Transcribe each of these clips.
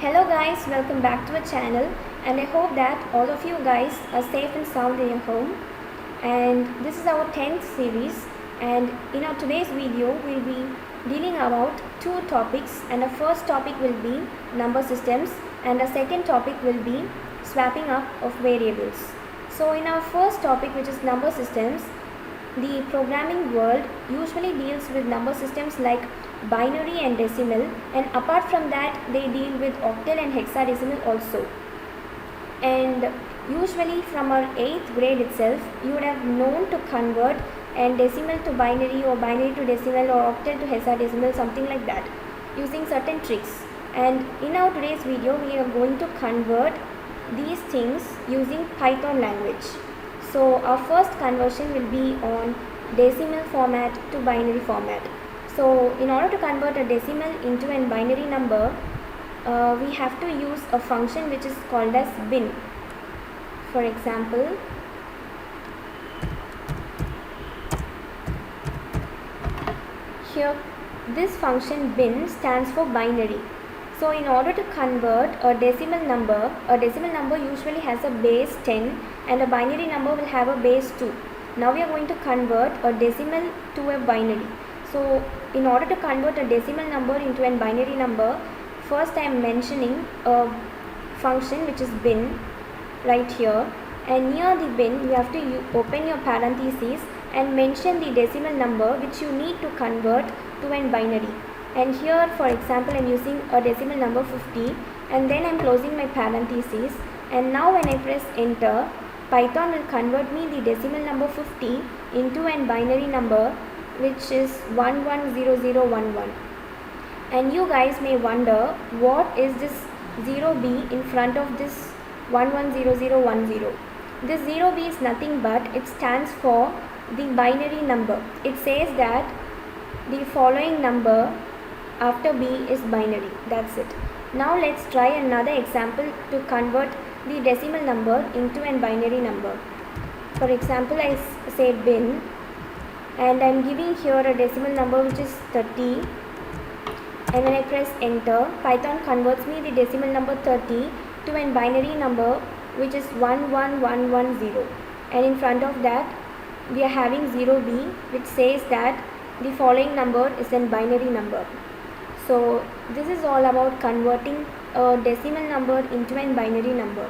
Hello guys, welcome back to our channel, and I hope that all of you guys are safe and sound in your home. And this is our 10th series, and in our today's video we'll be dealing about two topics, and the first topic will be number systems and the second topic will be swapping up of variables. So in our first topic, which is number systems, the programming world usually deals with number systems like binary and decimal, and apart from that they deal with octal and hexadecimal also. And usually from our 8th grade itself you would have known to convert and decimal to binary or binary to decimal or octal to hexadecimal, something like that, using certain tricks. And in our today's video we are going to convert these things using Python language. So our first conversion will be on decimal format to binary format. So in order to convert a decimal into a binary number, we have to use a function which is called as bin. For example, here this function bin stands for binary. So in order to convert a decimal number usually has a base 10 and a binary number will have a base 2. Now we are going to convert a decimal to a binary. So in order to convert a decimal number into a binary number, first I am mentioning a function which is bin right here, and near the bin you have to open your parentheses and mention the decimal number which you need to convert to a binary. And here for example I am using a decimal number 50, and then I am closing my parentheses, and now when I press enter, Python will convert me the decimal number 50 into a binary number which is 110011. And you guys may wonder, what is this 0b in front of this 110010? This 0b is nothing but it stands for the binary number. It says that the following number after b is binary. That's it. Now let's try another example to convert the decimal number into a binary number. For example, I say bin, and I am giving here a decimal number which is 30, and when I press enter, Python converts me the decimal number 30 to a binary number which is 11110, and in front of that we are having 0b which says that the following number is a binary number. So this is all about converting a decimal number into a binary number.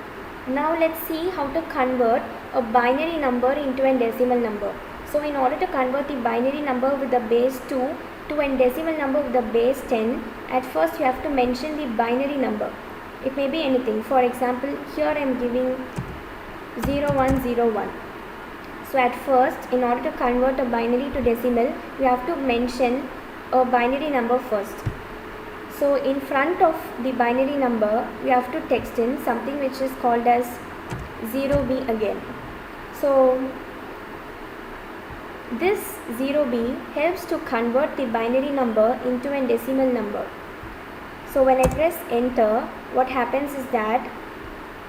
Now let's see how to convert a binary number into a decimal number. So in order to convert the binary number with the base 2 to a decimal number with the base 10, at first you have to mention the binary number. It may be anything. For example, here I am giving 0101. So at first, in order to convert a binary to decimal, you have to mention a binary number first. So in front of the binary number, you have to text in something which is called as 0b again. So this 0b helps to convert the binary number into a decimal number. So when I press enter, what happens is that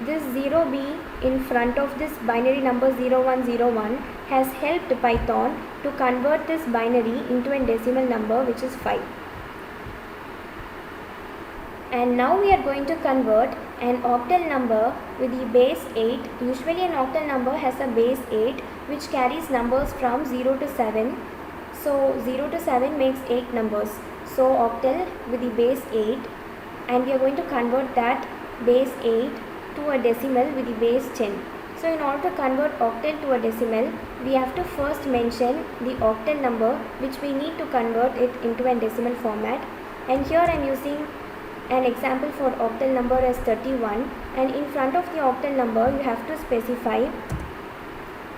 this 0b in front of this binary number 0101 has helped Python to convert this binary into a decimal number which is 5. And now we are going to convert an octal number with the base 8. Usually an octal number has a base 8 which carries numbers from 0 to 7. So 0 to 7 makes 8 numbers. So octal with the base 8, and we are going to convert that base 8 to a decimal with the base 10. So in order to convert octal to a decimal, we have to first mention the octal number which we need to convert it into a decimal format. And here I am using an example for octal number as 31, and in front of the octal number you have to specify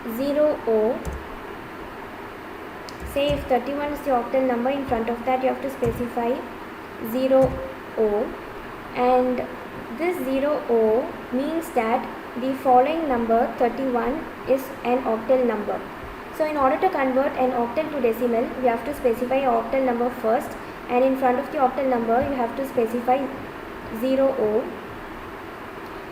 0O. Say if 31 is the octal number, in front of that you have to specify 0O, and this 0O means that the following number 31 is an octal number. So in order to convert an octal to decimal, we have to specify an octal number first, and in front of the octal number you have to specify 0O,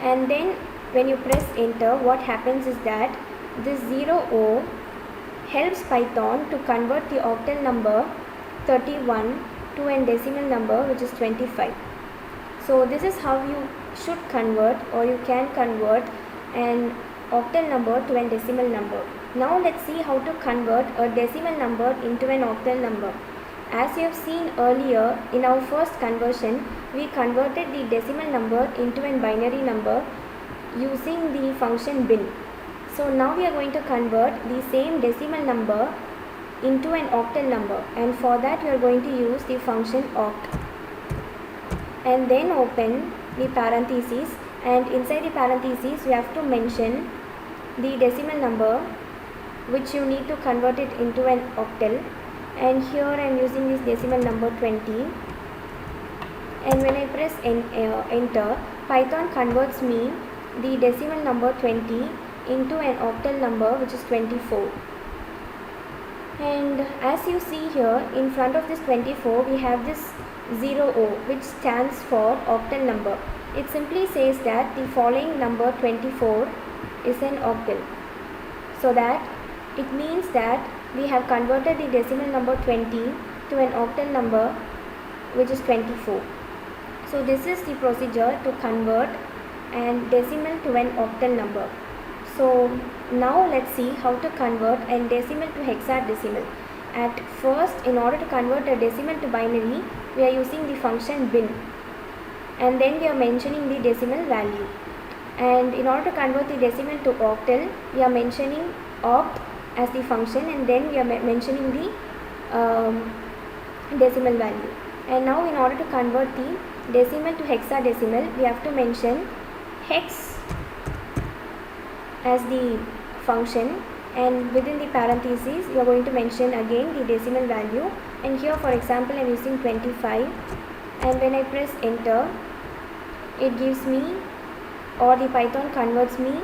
and then when you press enter, what happens is that this 0O helps Python to convert the octal number 31 to a decimal number which is 25. So this is how you should convert, or you can convert an octal number to a decimal number. Now let's see how to convert a decimal number into an octal number. As you have seen earlier in our first conversion, we converted the decimal number into a binary number using the function bin. So now we are going to convert the same decimal number into an octal number, and for that we are going to use the function oct, and then open the parentheses, and inside the parentheses we have to mention the decimal number which you need to convert it into an octal. And here I am using this decimal number 20, and when I press enter, Python converts me the decimal number 20 into an octal number which is 24. And as you see here, in front of this 24 we have this 0O, which stands for octal number. It simply says that the following number 24 is an octal. So that it means that we have converted the decimal number 20 to an octal number which is 24. So this is the procedure to convert an decimal to an octal number. So now let's see how to convert a decimal to hexadecimal. At first, in order to convert a decimal to binary, we are using the function bin, and then we are mentioning the decimal value. And in order to convert the decimal to octal, we are mentioning oct as the function, and then we are mentioning the decimal value. And now in order to convert the decimal to hexadecimal, we have to mention hex as the function, and within the parentheses you are going to mention again the decimal value. And here, for example, I am using 25, and when I press enter, it gives me, or the Python converts me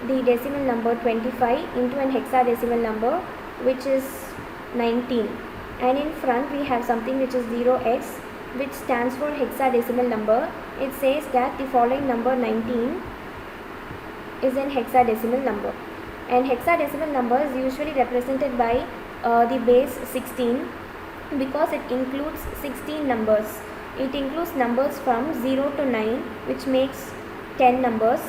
the decimal number 25 into an hexadecimal number which is 19. And in front we have something which is 0x, which stands for hexadecimal number. It says that the following number 19 is an hexadecimal number, and hexadecimal number is usually represented by the base 16, because it includes 16 numbers. It includes numbers from 0 to 9, which makes 10 numbers,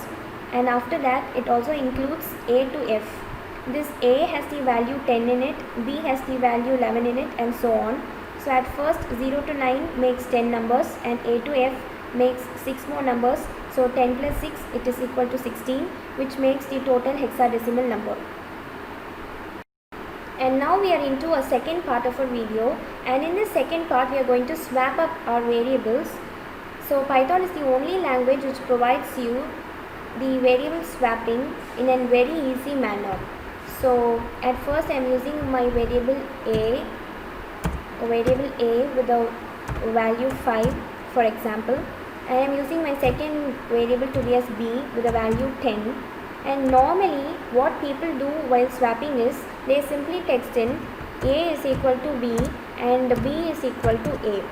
and after that it also includes A to F. This A has the value 10 in it, B has the value 11 in it, and so on. So at first 0 to 9 makes 10 numbers, and A to F makes 6 more numbers. So 10 plus 6, it is equal to 16, which makes the total hexadecimal number. And now we are into a second part of our video, and in this second part we are going to swap up our variables. So Python is the only language which provides you the variable swapping in a very easy manner. So at first I am using my variable A with a value 5, for example. I am using my second variable to be as B with a value 10. And normally what people do while swapping is they simply text in A is equal to B and B is equal to A.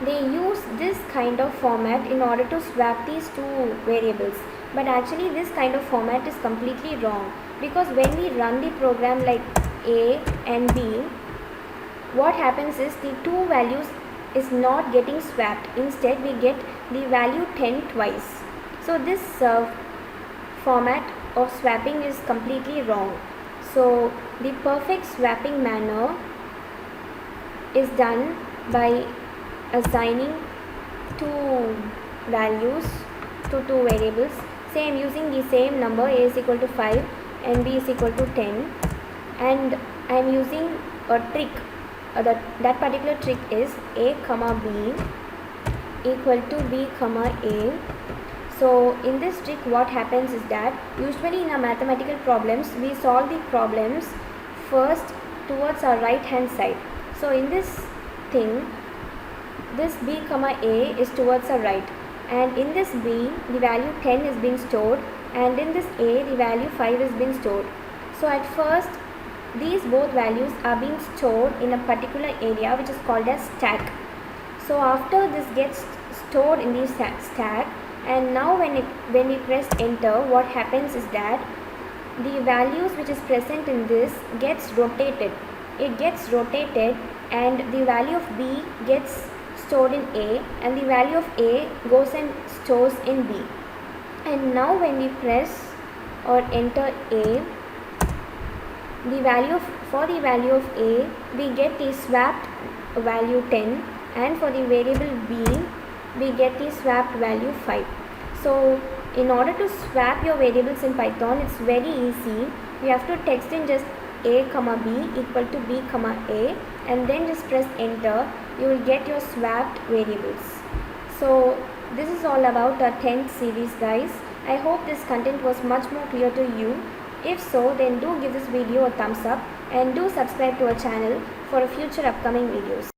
They use this kind of format in order to swap these two variables. But actually this kind of format is completely wrong, because when we run the program like A and B, what happens is the two values is not getting swapped. Instead we get the value 10 twice. So this format of swapping is completely wrong. So the perfect swapping manner is done by assigning two values to two variables. Say I am using the same number, A is equal to 5 and B is equal to 10, and I am using a trick. That particular trick is A comma B equal to B comma A. So in this trick what happens is that usually in our mathematical problems we solve the problems first towards our right hand side. So in this thing, this B comma A is towards our right, and in this B the value 10 is being stored, and in this A the value 5 is being stored. So at first these both values are being stored in a particular area which is called as stack. So after this gets stored in the stack, and now when we press enter, what happens is that the values which is present in this gets rotated. It gets rotated and the value of B gets stored in A, and the value of A goes and stores in B. And now when we press or enter A, for the value of A we get the swapped value 10, and for the variable B we get the swapped value 5. So in order to swap your variables in Python, it's very easy. You have to text in just A comma B equal to B comma A, and then just press enter. You will get your swapped variables. So this is all about our 10th series, guys. I hope this content was much more clear to you. If so, then do give this video a thumbs up and do subscribe to our channel for future upcoming videos.